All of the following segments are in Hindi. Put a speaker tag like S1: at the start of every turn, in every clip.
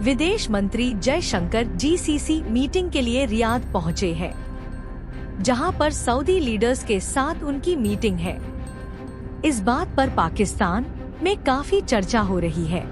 S1: विदेश मंत्री जयशंकर जीसीसी मीटिंग के लिए रियाद पहुंचे हैं, जहां पर सऊदी लीडर्स के साथ उनकी मीटिंग है। इस बात पर पाकिस्तान में काफी चर्चा हो रही है।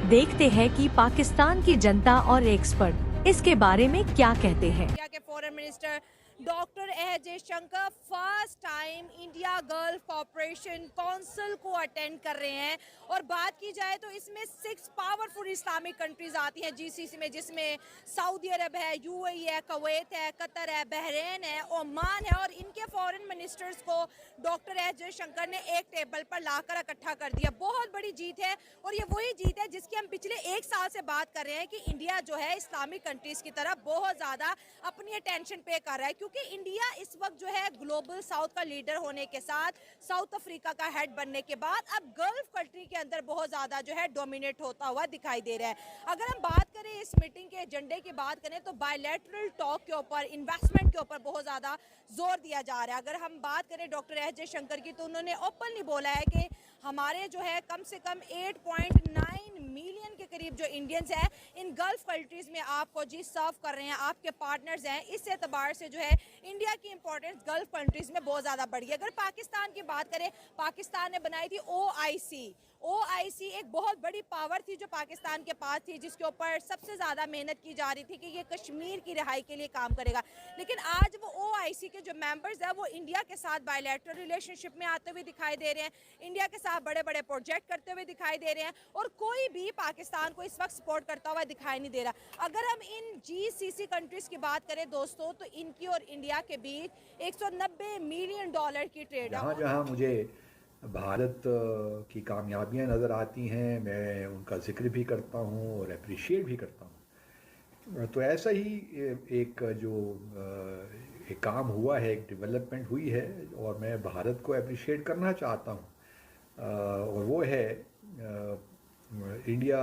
S1: देखते हैं कि पाकिस्तान की जनता और एक्सपर्ट इसके बारे में क्या कहते हैं।
S2: इंडिया के foreign minister doctor S Jaishankar first time India gulf cooperation council को अटेंड कर रहे हैं। और बात की जाए तो इसमें 6 पावरफुल इस्लामिक कंट्रीज आती हैं जीसीसी में, जिसमें सऊदी अरब है, यूएई है, कुवैत है, कतर है, बहरीन है, ओमान है। और इनके फॉरेन मिनिस्टर्स को डॉक्टर एस जयशंकर ने एक टेबल पर लाकर इकट्ठा कर दिया। बहुत बड़ी जीत है और ये वही जीत है जिसकी हम पिछले 1 साल से बात कर रहे हैं कि इंडिया जो है इस्लामिक कंट्रीज की तरफ बहुत ज्यादा अपनी अटेंशन पे कर रहा है, क्योंकि इंडिया इस वक्त जो है ग्लोबल साउथ का लीडर होने के साथ साउथ अफ्रीका का हेड बनने के बाद अब गल्फ कंट्री के अंदर बहुत ज्यादा जो है डोमिनेट होता हुआ दिखाई दे रहा है। अगर हम बात करें इस मीटिंग के एजेंडे की बात करें तो बायलैटरल टॉक के ऊपर, इन्वेस्टमेंट के ऊपर बहुत ज्यादा जोर दिया जा रहा है। अगर हम बात करें डॉक्टर एस जयशंकर की तो उन्होंने ओपनली बोला है कि हमारे जो है कम से कम 8.9 मिलियन के करीब जो इंडियंस हैं इन गल्फ कंट्रीज में आपको जी सर्व कर रहे हैं, आपके पार्टनर्स हैं। इस एतबार से जो है इंडिया की इंपॉर्टेंस गल्फ कंट्रीज में बहुत ज़्यादा बढ़ी है। अगर पाकिस्तान की बात करें, पाकिस्तान ने बनाई थी ओआईसी एक बहुत बड़ी पावर थी जो पाकिस्तान के पास थी, जिसके ऊपर सबसे ज़्यादा मेहनत की जा रही थी कि ये कश्मीर की रिहाई के लिए काम करेगा। लेकिन आज वो ओआईसी के जो मेंबर्स हैं वो इंडिया के साथ बायलैटरल रिलेशनशिप में आते हुए दिखाई दे रहे हैं, इंडिया के साथ बड़े बड़े प्रोजेक्ट करते हुए दिखाई दे रहे हैं और कोई भी पाकिस्तान को इस वक्त सपोर्ट करता हुआ दिखाई नहीं दे रहा। अगर हम इन जीसीसी कंट्रीज की बात करें दोस्तों, तो इनकी और इंडिया के बीच $190 मिलियन की ट्रेड है।
S3: जहाँ मुझे भारत की कामयाबियाँ नज़र आती हैं, मैं उनका जिक्र भी करता हूँ और अप्रिशिएट भी करता हूँ। तो ऐसा ही एक जो एक काम हुआ है, एक डेवलपमेंट हुई है और मैं भारत को अप्रिशिएट करना चाहता हूँ, और वो है इंडिया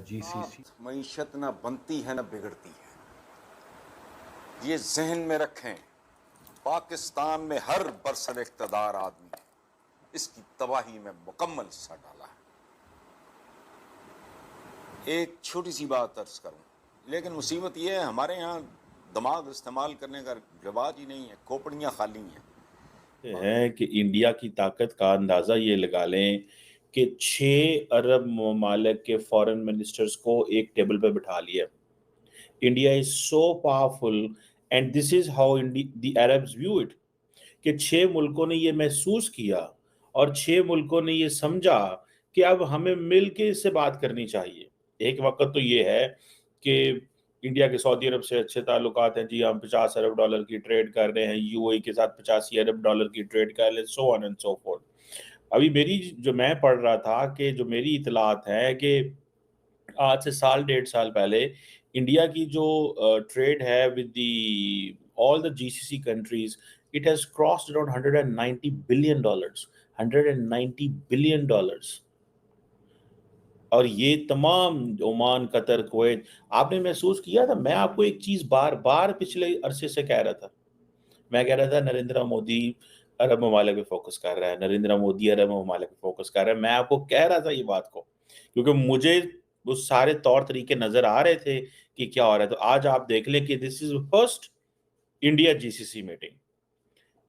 S3: जीसीसी।
S4: मईशत न बनती है न बिगड़ती है, ये जहन में रखें। पाकिस्तान में हर बरसर इक़्तिदार आदमी इसकी तबाही में मुकम्मल हिस्सा डाला है। एक छोटी सी बात अर्ज करूं, लेकिन मुसीबत यह है हमारे यहाँ दिमाग इस्तेमाल करने का रिवाज ही नहीं है, खोपड़ियाँ खाली हैं।
S5: कि इंडिया की ताकत का अंदाज़ा ये लगा लें कि 6 अरब ममालिक के फॉरेन मिनिस्टर्स को एक टेबल पर बिठा लिया। India is so powerful and this is how the Arabs view it, कि 6 मुल्कों ने ये महसूस किया और 6 मुल्कों ने ये समझा कि अब हमें मिल के इससे बात करनी चाहिए। एक वक्त तो ये है कि इंडिया के सऊदी अरब से अच्छे ताल्लुकात हैं जी, हम $50 अरब की ट्रेड कर रहे हैं, यूएई के साथ $85 अरब की ट्रेड कर रहे हैं, so on and so fourth. अभी मैं पढ़ रहा था कि जो मेरी इतलात है कि आज से साल 1.5 साल पहले इंडिया की जो ट्रेड है with the all the GCC countries, it has crossed around $190 billion, $190 billion. और ये तमाम ओमान, कतर, कुवैत, आपने महसूस किया था। मैं आपको एक चीज बार बार पिछले अरसे से कह रहा था, मैं कह रहा था नरेंद्र मोदी अरब ममालिक पे फोकस कर रहा है, नरेंद्र मोदी अरब ममालिक पे फोकस कर रहा है। मैं आपको कह रहा था ये बात को, क्योंकि मुझे वो सारे तौर तरीके नजर आ रहे थे कि क्या हो रहा है। तो आज आप देख लें कि this is first India GCC meeting.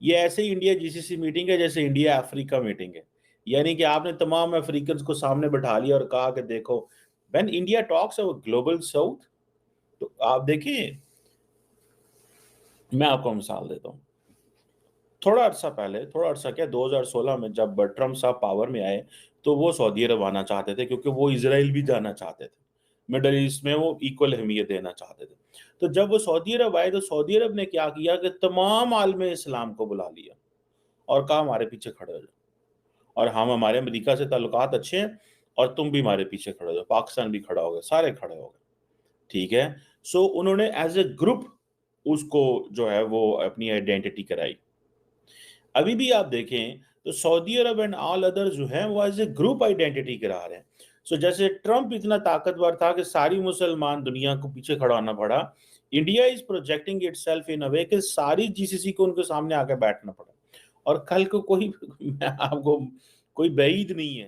S5: ये ऐसे ही इंडिया जीसीसी मीटिंग है जैसे इंडिया अफ्रीका मीटिंग है, यानी कि आपने तमाम अफ्रीकन को सामने बैठा लिया और कहा कि देखो when India talks about global south, तो आप देखिए, मैं आपको मिसाल देता हूँ। थोड़ा अरसा क्या, 2016 में जब ट्रम्प साहब पावर में आए तो वो सऊदी अरब आना चाहते थे, क्योंकि वो इजराइल भी जाना चाहते थे, मिडल ईस्ट में वो इक्वल अहमियत देना चाहते थे। तो जब वो सऊदी अरब आए तो सऊदी अरब ने क्या किया कि तमाम आलम इस्लाम को बुला लिया और कहा हमारे पीछे खड़े हो जाओ, और हम हमारे अमेरिका से ताल्लुकात अच्छे हैं और तुम भी हमारे पीछे खड़े हो जाओ। पाकिस्तान भी खड़ा हो गया, सारे खड़े हो गए, ठीक है। सो उन्होंने एज ए ग्रुप उसको जो है वो अपनी आइडेंटिटी कराई। अभी भी आप देखें तो Saudi Arab and all other जो हैं वो एज ए ग्रुप आइडेंटिटी करा रहे हैं। सो जैसे ट्रम्प इतना ताकतवर था कि सारी मुसलमान दुनिया को पीछे खड़ा होना पड़ा, India is projecting itself in a way कि सारी जीसीसी को उनके सामने आके बैठना पड़ा। और कल को कोई मैं आपको कोई बैईद नहीं है